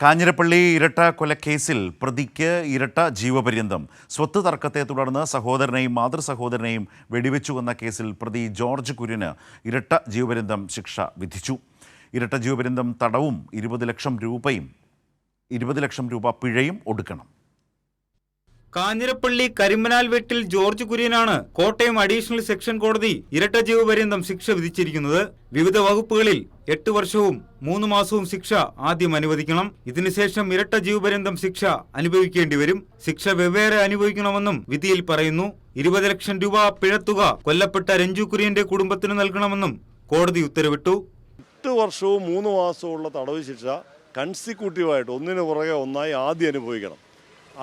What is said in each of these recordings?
കാഞ്ഞിരപ്പള്ളി ഇരട്ട കൊലക്കേസിൽ പ്രതിക്ക് ഇരട്ട ജീവപര്യന്തം. സ്വത്ത് തർക്കത്തെ തുടർന്ന് സഹോദരനെയും മാതൃസഹോദരനെയും വെടിവെച്ചുവെന്ന കേസിൽ പ്രതി ജോർജ് കുര്യന് ഇരട്ട ജീവപര്യന്തം ശിക്ഷ വിധിച്ചു. ഇരട്ട ജീവപര്യന്തം തടവും 20 ലക്ഷം രൂപ പിഴയും ഒടുക്കണം. കാഞ്ഞിരപ്പള്ളി കരിമ്പനാൽ വെട്ടിൽ ജോർജ് കുര്യനാണ് കോട്ടയം അഡീഷണൽ സെക്ഷൻ കോടതി ഇരട്ട ജീവപര്യന്തം ശിക്ഷ വിധിച്ചിരിക്കുന്നത്. വിവിധ വകുപ്പുകളിൽ 8 വർഷവും 3 മാസവും ശിക്ഷ ആദ്യം അനുവദിക്കണം. ഇതിനുശേഷം ഇരട്ട ജീവപര്യന്തം ശിക്ഷ അനുഭവിക്കേണ്ടി വരും. ശിക്ഷ വെവ്വേറെ അനുഭവിക്കണമെന്നും വിധിയിൽ പറയുന്നു. 20 ലക്ഷം രൂപ പിഴത്തുക കൊല്ലപ്പെട്ട രഞ്ജു കുര്യന്റെ കുടുംബത്തിന് നൽകണമെന്നും കോടതി ഉത്തരവിട്ടു. 8 വർഷവും 3 മാസവും ഉള്ള തടവ് ശിക്ഷ കൺസിക്യൂട്ടീവായിട്ട് ഒന്നിനു പുറകെ ഒന്നായി ആദ്യം അനുഭവിക്കണം.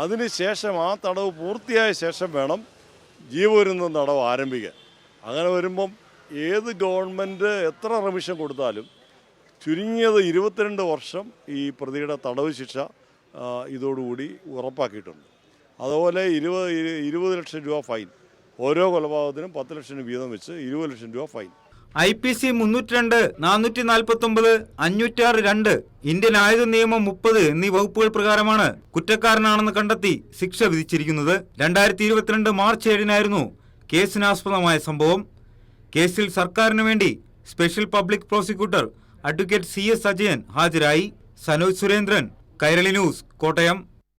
അതിനുശേഷം ആ തടവ് പൂർത്തിയായ ശേഷം വേണം ജീവപര്യന്തം തടവ് ആരംഭിക്കാൻ. അങ്ങനെ വരുമ്പം ഏത് ഗവൺമെൻറ് എത്ര റിമിഷൻ കൊടുത്താലും ചുരുങ്ങിയത് 22 വർഷം ഈ പ്രതിയുടെ തടവ് ശിക്ഷ ഇതോടുകൂടി ഉറപ്പാക്കിയിട്ടുണ്ട്. അതുപോലെ 20 ലക്ഷം രൂപ ഫൈൻ, ഓരോ കൊലപാതകത്തിനും 10 ലക്ഷം വീതം വെച്ച് 20 ലക്ഷം രൂപ ഫൈൻ. IPC 302, 449, 506(2), ഇന്ത്യൻ ആയുധ നിയമം 30 എന്നീ വകുപ്പുകൾ പ്രകാരമാണ് കുറ്റക്കാരനാണെന്ന് കണ്ടെത്തി ശിക്ഷ വിധിച്ചിരിക്കുന്നത്. 2022 മാർച്ച് 7-നായിരുന്നു കേസിനാസ്പദമായ സംഭവം. കേസിൽ സർക്കാരിനു വേണ്ടി special public prosecutor advocate CS Ajayan ഹാജരായി. സനോജ് സുരേന്ദ്രൻ, കൈരളി ന്യൂസ്, കോട്ടയം.